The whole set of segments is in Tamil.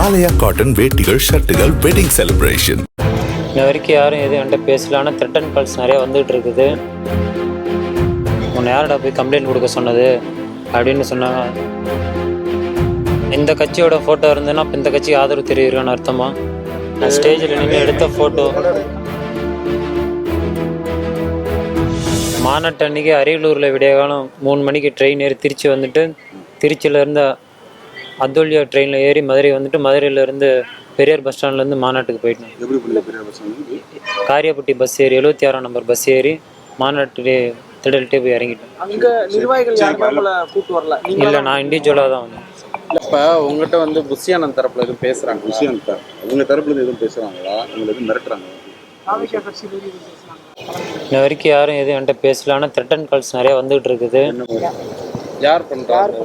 ஆலயா காட்டன் வேட்டிகள் ஷர்ட்டுகள் வெட்டிங் செலிப்ரேஷன். இன்ன வரைக்கும் யாரும் எதுவும் என்கிட்ட பேசல. ஆனால் த்ரெட்டன் கால்ஸ் நிறையா வந்துகிட்டு இருக்குது. உன்னை யாரோட போய் கம்ப்ளைண்ட் கொடுக்க சொன்னது அப்படின்னு சொன்னாங்க. இந்த கட்சியோட ஃபோட்டோ இருந்ததுன்னா இப்போ இந்த கட்சிக்கு ஆதரவு தெரிவிக்கிறேன்னு அர்த்தமா? நான் ஸ்டேஜில் நின்று எடுத்த ஃபோட்டோ மாநாட்டு அன்றைக்கி அரியலூரில் விடிய காலம் 3 மணிக்கு ட்ரெயின் ஏறி திருச்சி வந்துட்டு, திருச்சியிலேருந்து அதுல்யா ட்ரெயினில் ஏறி மதுரை வந்துட்டு, மதுரையிலேருந்து பெரியார் பஸ் ஸ்டாண்ட்லேருந்து மாநாட்டுக்கு போயிட்டேன். காரியப்பட்டி பஸ் ஏறி 76ஆம் நம்பர் பஸ் ஏறி மாநாட்டு திடல்கிட்டே போய் இறங்கிட்டேன். அங்கே நிர்வாகிகள் யாருமே உங்களை கூப்பிட்டு வரல? இல்லை, நான் இண்டிவிஜுவலாக தான் வந்தேன். இப்போ உங்கள்கிட்ட வந்து புஷியானந்த் தரப்புல எதுவும் பேசுகிறாங்க? புஷியானந்த் அவங்க தரப்புல எதுவும் பேசுகிறாங்களா? உங்களை எதுவும் மிரட்டுறாங்க? இன்ன வரைக்கும் யாரும் எதுவும் என்கிட்ட பேசல. ஆனால் த்ரெட்டன் கால்ஸ் நிறையா வந்துகிட்டு இருக்குது. யார் பண்ணுறாங்க?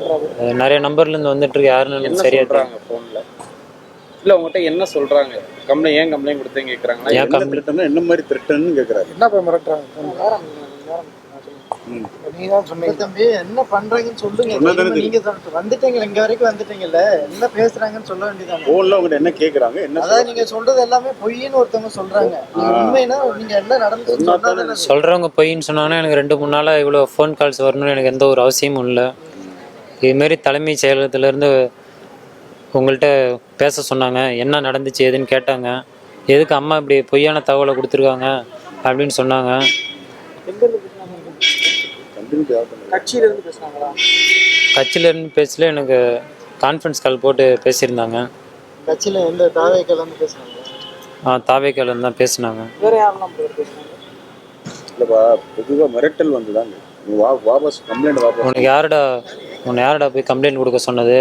நிறைய நம்பர்லேருந்து வந்துட்டு இருக்கு. யாருன்னு சரியா சொல்கிறாங்க ஃபோனில்? இல்லை, உங்கள்கிட்ட என்ன சொல்கிறாங்க? ஏன் கம்ப்ளைண்ட் கொடுத்தேன்னு கேட்குறாங்களா? ஏன் கம்ப்ளைண்ட் என்ன மாதிரி த்ரெட்டன்னு கேட்குறாரு. என்ன போய் மிரட்டுறாங்க? தம்பி என்ன பண்றீங்கன்னு சொல்லுங்க. நீங்க வந்துட்டீங்க, இங்க வரைக்கும் வந்துட்டீங்கல்ல, என்ன பேசுறாங்கன்னு சொல்ல வேண்டியதானே. போன்ல உங்ககிட்ட என்ன கேக்குறாங்க? என்ன அதான் நீங்க சொல்றது எல்லாமே பொய்ன்னு ஒருத்தவங்க சொல்றாங்க. உண்மைனா நீங்க என்ன நடந்துச்சு சொல்றவங்க பொய்ன்னு சொன்னாங்கன்னா எனக்கு 2-3 நாளா இவ்வளோ ஃபோன் கால்ஸ் வரணும்னு எனக்கு எந்த ஒரு அவசியமும் இல்லை. இதுமாரி தலைமைச் செயலகத்திலேருந்து உங்கள்கிட்ட பேச சொன்னாங்க. என்ன நடந்துச்சு ஏதுன்னு கேட்டாங்க. எதுக்கு அம்மா இப்படி பொய்யான தகவலை கொடுத்துருக்காங்க அப்படின்னு சொன்னாங்க. கட்சியிலேருந்து பேசல, எனக்கு கான்ஃபரன்ஸ் கால் போட்டு பேசியிருந்தாங்க. கட்சியில் எந்த தாவேக்காலேருந்து பேசுனாங்க? தாவேக்காலேருந்து தான் பேசினாங்க. வேற யாரெல்லாம் பேசுனாங்க? இல்லைப்பா, பொதுவாக மிரட்டல் வந்துதாங்க. வாபஸ் கம்ப்ளைண்ட் வாபஸ். உன்னை யாரோட போய் கம்ப்ளைண்ட் கொடுக்க சொன்னது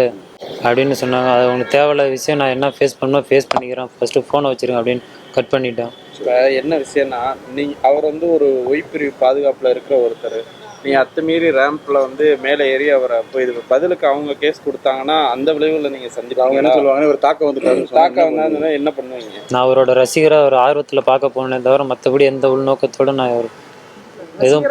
அப்படின்னு சொன்னாங்க. அது உங்களுக்கு தேவையில்லாத விஷயம். நான் என்ன ஃபேஸ் பண்ணணும் ஃபேஸ் பண்ணிக்கிறேன், ஃபஸ்ட்டு ஃபோனை வச்சுருங்க அப்படின்னு கட் பண்ணிட்டேன். இப்போ என்ன விஷயம்னா, அவர் வந்து ஒரு ஒய்பிரிவு பாதுகாப்பில் இருக்கிற ஒருத்தர். நீங்கள் அத்துமீறி ரேம்பில் வந்து மேலே ஏறி அவரை போய் இது பதிலுக்கு அவங்க கேஸ் கொடுத்தாங்கன்னா அந்த விளைவில் நீங்கள் சந்திப்பாங்க. அவங்க என்ன சொல்லுவாங்கன்னா ஒரு தாக்கம் வந்தாங்கன்னா என்ன பண்ணுவீங்க? நான் அவரோட ரசிகராக ஒரு ஆர்வத்தில் பார்க்க போனே தவிர மற்றபடி எந்த உள்நோக்கத்தோடு நான் எதுவும்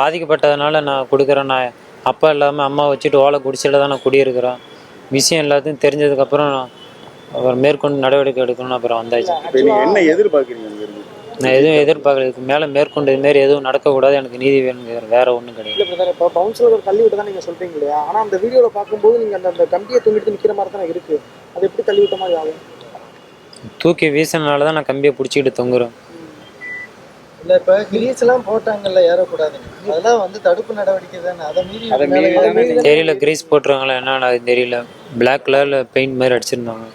பாதிக்கப்பட்டதுனால நான் கொடுக்குறேன். நான் அப்பா இல்லாமல் அம்மா வச்சுட்டு ஓலை குடிச்சில தான் நான் குடியிருக்கிறேன். விஷயம் எல்லாத்தையும் தெரிஞ்சதுக்கப்புறம் அவர் மேற்கொண்டு நடவடிக்கை எடுக்கணும்னு அப்புறம் வந்தாச்சு. என்ன எதிர்பார்க்குறீங்க? நான் எதுவும் எதிர்பார்க்கல. இதுக்கு மேலே மேற்கொண்டு இதுமாரி எதுவும் நடக்கக்கூடாது, எனக்கு நீதி வேணும், வேற ஒன்றும் கிடையாது. இல்லை பிரதர், இப்போ பவுன்சர் தள்ளி விட்டு தான் நீங்கள் சொல்கிறீங்க இல்லையா? ஆனால் அந்த வீடியோவில் பார்க்கும்போது நீங்கள் அந்த கம்பியை தூங்கிட்டு நிற்கிற மாதிரி தானே இருக்குது. அது எப்படி தள்ளி விட்ட மாதிரி ஆகும்? தூக்கி வீசினால தான் நான் கம்பியை பிடிச்சிக்கிட்டு தொங்குறேன். இல்லை, இப்போ கிரீஸ் எல்லாம் போட்டாங்கல்ல ஏறக்கூடாதுன்னு, அதெல்லாம் வந்து தடுப்பு நடவடிக்கை தானே. அதை மீறி தெரியல, கிரீஸ் போட்டுருவாங்களா என்னன்னு அது தெரியல. பிளாக் கலரில் பெயிண்ட் மாதிரி அடிச்சிருந்தாங்க,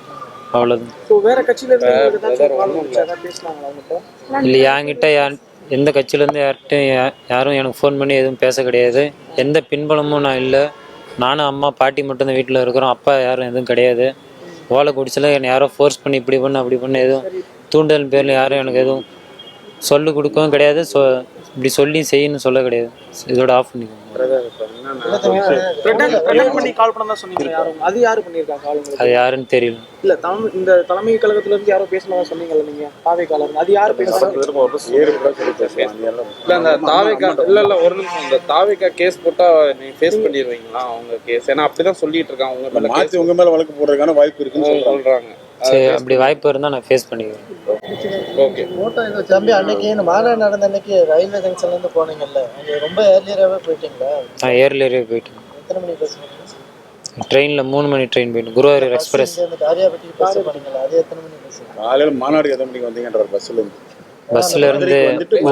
அவ்வளோதான். வேற கட்சியில இல்லை, என்கிட்ட எந்த கட்சியிலேருந்து யாரும் எனக்கு ஃபோன் பண்ணி எதுவும் பேச கிடையாது. எந்த பின்பலமும் நான் இல்லை. நானும் அம்மா பாட்டி மட்டும்தான் வீட்டில் இருக்கிறோம். அப்பா யாரும் எதுவும் கிடையாது. ஓலை குடிச்சல என்னை யாரோ ஃபோர்ஸ் பண்ணி இப்படி பண்ண அப்படி பண்ண எதுவும் தூண்டல் பேரில் யாரும் எனக்கு எதுவும் சொல்லு கொடுக்கவும் கிடையாது. இப்படி சொல்லி செய்யணும்னு சொல்ல கிடையாது. இதோட ஆஃப் பண்ணிக்கோங்க. அது யாருன்னு தெரியல. இல்ல, இந்த தலைமை கழகத்துல இருந்து யாரோ பேசினதா சொன்னீங்கல்ல நீங்க, தாவேக்கால. அது யாரு பேசுறாங்க? இல்ல, அந்த தாவேக்கா இல்ல ஒரு நிமிஷம். அந்த தாவேக்கா கேஸ் போட்டா நீங்க ஃபேஸ் பண்ணிடுவீங்களா அவங்க கேஸ்? ஏன்னா அப்படிதான் சொல்லிட்டு இருக்காங்க. உங்க மேல வழக்கு போடுறதுக்கான வாய்ப்பு இருக்குன்னு சொல்றாங்க. சரி, அப்படி வாய்ப்பு இருந்தால் நான் ஃபேஸ் பண்ணிக்கிறேன். ஓகே. தம்பி, அன்னைக்கு மாநாடு நடந்த அன்னைக்கு ரயில்வே ஜங்ஷன்ல இருந்து போனீங்கல்ல, அங்கே ரொம்ப ஏர்லியராகவே போயிட்டீங்களா? நான் ஏர்லியராகவே போயிட்டேன். எத்தனை மணிக்கு பேசுனீங்க? ட்ரெயினில் 3 மணி ட்ரெயின் போயிட்டேன். குருவாயூர் எக்ஸ்பிரஸ். காரியாபட்டி பஸ் பண்ணீங்களா? அது எத்தனை மணிக்கு பேசுனீங்க? காலையில் மாநாடு எத்தனை மணிக்கு வந்தீங்கன்ற பஸ்ஸில் இருந்து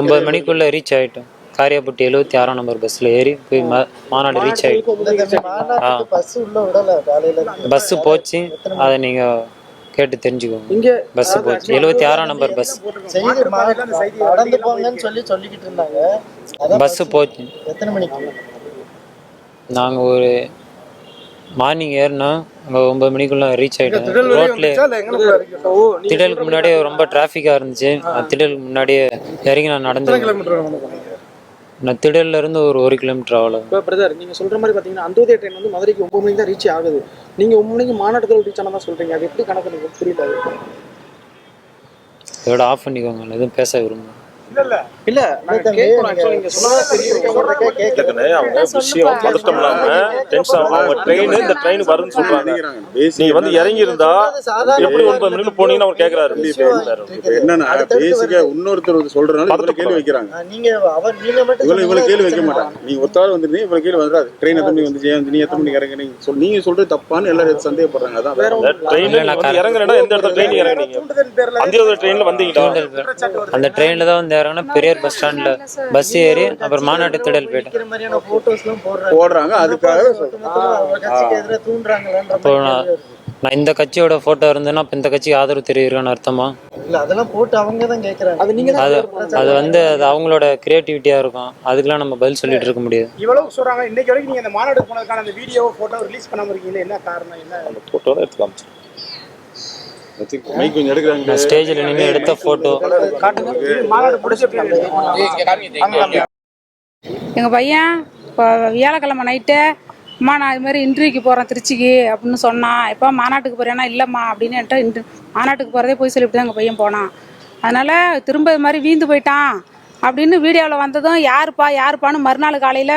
9 மணிக்குள்ளே ரீச் ஆகிட்டோம். காரியாபட்டி 76ஆம் நம்பர் பஸ்ஸில் ஏறி போய் மாநாடு ரீச் ஆகிட்டோம். பஸ் உள்ள விடல காலையில்? பஸ்ஸு போச்சு, அதை நீங்கள் கேட்டு தெரிஞ்சுக்கோங்க. பஸ் போச்சு, 76ஆம் நம்பர் பஸ். நடந்து போங்கன்னு சொல்லிக்கிட்டு இருந்தாங்க. பஸ்ஸு போச்சு. எத்தனை மணிக்கு? நாங்கள் ஒரு மார்னிங் ஏறினா அங்கே 9 மணிக்குள்ளே ரீச் ஆகிட்டோம். ரோட்ல திடலுக்கு முன்னாடியே ரொம்ப டிராஃபிக்காக இருந்துச்சு. திடலுக்கு முன்னாடியே இறங்கி நான் நடந்து நான் திடல்ல இருந்து ஒரு 1 கிலோமீட்டர் அவ்வளோ. இப்போ பிரதர், நீங்கள் சொல்கிற மாதிரி பார்த்தீங்கன்னா அந்தோதய ட்ரெயின் வந்து மதுரைக்கு 9 மணிக்கு தான் ரீச் ஆகுது. நீங்கள் 9 மணிக்கு மாநாட்டத்தில் ரீச் ஆனால் தான் சொல்கிறீங்க. அது எப்படி கணக்கு? எனக்கு புரியல. இதோட ஆஃப் பண்ணிக்கோங்க, எதுவும் பேச விரும்புகிறேன். இல்ல நாங்க கேட்கணும். Actually நீங்க சொன்னதா தெரியும். இல்லைக்கண்ணே, அவங்க விஷயம் பதட்டம் இல்லாம டென்ஷன் ஆகும். அவங்க ட்ரெயின் இந்த ட்ரெயின் வருதுன்னு சொல்றாங்க. நீங்க வந்து இறங்கி இருந்தா எப்படி 9 மணிக்கு போனீங்கன்னு அவர் கேக்குறாரு. என்னன்னா பேசிக்கா இன்னொருத்தர் சொல்றதுனால இவ்வளவு கேள்வி வைக்கிறாங்க. இவ்வளவு கேள்வி வைக்க மாட்டாங்க. நீங்க ஒருத்தாள் வந்துருந்தீங்க இவ்வளவு கேள்வி வந்துடாது. ட்ரெயின் எத்தனை மணிக்கு வந்து நீ எத்தனை மணிக்கு இறங்க நீங்க சொல்றது தப்பான்னு எல்லாரும் சந்தேகப்படுறாங்க. அதான் ட்ரெயின்ல வந்து இறங்குறேன்னா எந்த இடத்துல ட்ரெயின் இறங்குனீங்க? அந்த ட்ரெயின்ல வந்தீங்களா? அந்த ட்ரெயின்ல தான் வந்து இறங்கினா பெரியார் பஸ் ஸ்டாண்ட்ல பஸ் ஏறி அப்புறம் மாநாட்டு திடல் போயிட்டேன். போடுறாங்க. அதுக்காக அப்போ நான் இந்த கட்சியோட போட்டோ இருந்தேன்னா அப்ப இந்த கட்சிக்கு ஆதரவு தெரிவிக்கிறேன்னு அர்த்தமா? அதெல்லாம் போட்டு அவங்க தான் கேக்குறாங்க. அது நீங்க அது வந்து அது அவங்களோட கிரியேட்டிவிட்டியா இருக்கும். அதுக்கெல்லாம் நம்ம பதில் சொல்லிட்டு இருக்க முடியாது. இவ்வளவு சொல்றாங்க. இன்னைக்கு வரைக்கும் நீங்க அந்த மாநாடு போனதுக்கான அந்த வீடியோ போட்டோ ரிலீஸ் பண்ணாம இருக்கீங்க. என்ன காரணம்? என்ன அந்த போட்டோ தான் எடுத்து காமிச்சு மைக் கொஞ்சம் எடுக்கிறாங்க. ஸ்டேஜ்ல நின்று எடுத்த போட்டோ மாநாடு முடிச்சிருக்காங்க. எங்கள் பையன் இப்போ வியாழக்கிழமை நைட்டு அம்மா நான் இது மாதிரி இன்டர்வியூக்கு போகிறேன் திருச்சிக்கு அப்படின்னு சொன்னான். எப்போ மாநாட்டுக்கு போகிறேன்னா இல்லைம்மா அப்படின்னு என்கிட்ட மாநாட்டுக்கு போகிறதே போய் சொல்லிவிட்டு தான் எங்கள் பையன் போனான். அதனால் திரும்ப இது மாதிரி வீந்து போயிட்டான் அப்படின்னு வீடியோவில் வந்ததும் யாருப்பான்னு மறுநாள் காலையில்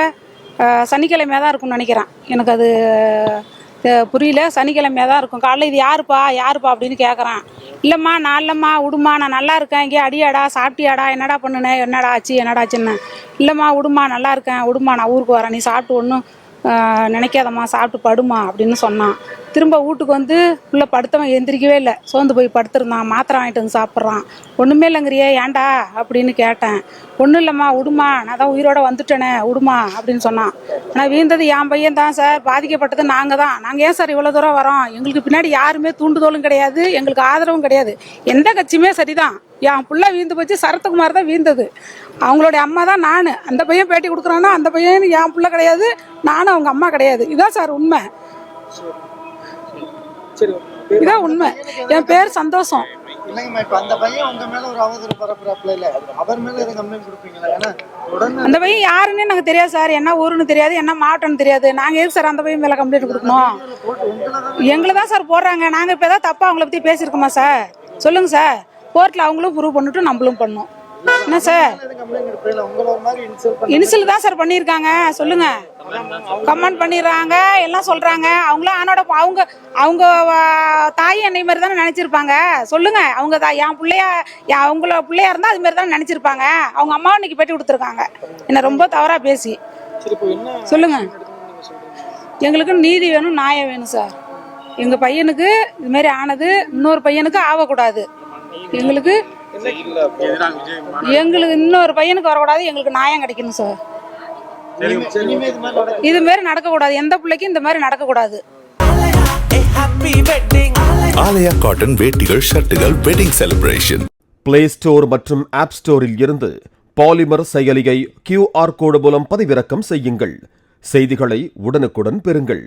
சனிக்கிழமையாக தான் இருக்கும்னு நினைக்கிறேன். எனக்கு அது புரியல. சனிக்கிழமையாக தான் இருக்கும். காலையில் இது யாருப்பா அப்படின்னு கேட்குறான். இல்லைம்மா நான் இல்லைம்மா விடுமா நான் நல்லா இருக்கேன். இங்கே அடியாடா சாப்பிட்டியாடா என்னடா பண்ணுனேன் என்னடா ஆச்சுன்னு. இல்லைம்மா விடுமா நல்லா இருக்கேன் விடுமா நான் ஊருக்கு வரேன் நீ சாப்பிட்டு ஒன்றும் நினைக்காதம்மா சாப்பிட்டு படுமா அப்படின்னு சொன்னான். திரும்ப வீட்டுக்கு வந்து உள்ள படுத்தவன் எந்திரிக்கவே இல்லை. சோர்ந்து போய் படுத்துருந்தான். மாத்திரை வாங்கிட்டு வந்து சாப்பிட்றான். ஒன்றுமே இல்லைங்கிறியே ஏன்டா அப்படின்னு கேட்டேன். ஒன்றும் இல்லைம்மா விடுமா நான் தான் உயிரோட வந்துட்டேனே விடுமா அப்படின்னு சொன்னான். ஆனால் வீழ்ந்தது என் பையன் தான் சார். பாதிக்கப்பட்டது நாங்கள் ஏன் சார் இவ்வளோ தூரம் வரோம்? எங்களுக்கு பின்னாடி யாருமே தூண்டுதோலும் கிடையாது. எங்களுக்கு ஆதரவும் கிடையாது. எந்த கட்சியுமே சரிதான். என் பிள்ளை வீழ்ந்து போச்சு. சரத்குமார் தான் வீழ்ந்தது. அவங்களுடைய அம்மா தான் நான். அந்த பையன் பேட்டி கொடுக்குறான்னா அந்த பையன் என் பிள்ளை கிடையாது. நானும் அவங்க அம்மா கிடையாது. இதான் சார் உண்மை. இதான் உண்மை. என் பேர் சந்தோஷம். அந்த பையன் யாருன்னு எனக்கு தெரியாது சார். என்ன ஊருன்னு தெரியாது, என்ன மாவட்டம்னு தெரியாது. நாங்க எதுக்கு சார் அந்த பையன் மேல கம்ப்ளைண்ட் கொடுக்கணும்? எங்களை தான் சார் போடுறாங்க. நாங்க இப்ப ஏதாவது தப்பா அவங்கள பத்தி பேசியிருக்கோமா சார்? சொல்லுங்க சார். கோர்ட்ல அவங்களும் ப்ரூவ் பண்ணிட்டு நம்மளும் பண்ணோம். என்ன சார் இனிஷியல் தான் சார் பண்ணியிருக்காங்க. சொல்லுங்க. கமெண்ட் பண்ணிடுறாங்க எல்லாம் சொல்றாங்க. அவங்களும் ஆனோட அவங்க தாய் என்னை மாதிரி தானே நினைச்சிருப்பாங்க. சொல்லுங்க. அவங்க என் பிள்ளையா அவங்கள பிள்ளையா இருந்தா அது மாதிரி தானே நினைச்சிருப்பாங்க. அவங்க அம்மாவை இன்னைக்கு பேட்டி கொடுத்துருக்காங்க என்ன ரொம்ப தவறா பேசி. சொல்லுங்க. எங்களுக்கு நீதி வேணும் நியாயம் வேணும் சார். எங்க பையனுக்கு இது மாதிரி ஆனது இன்னொரு பையனுக்கு ஆகக்கூடாது. எங்களுக்கு இன்னொரு பையனுக்கு வரக்கூடாது. எங்களுக்கு நியாயம் கிடைக்கணும் சார். இது மாதிரி நடக்கக்கூடாது. எந்த பிள்ளைக்கும் இந்த மாதிரி நடக்கக்கூடாது. ஆலயா காட்டன் வேட்டிகள் ஷர்ட்டுகள் வெட்டிங் செலிப்ரேஷன். பிளே ஸ்டோர் மற்றும் ஆப் ஸ்டோரில் இருந்து பாலிமர் செயலியை QR கோடு மூலம் பதிவிறக்கம் செய்யுங்கள். செய்திகளை உடனுக்குடன் பெறுங்கள்.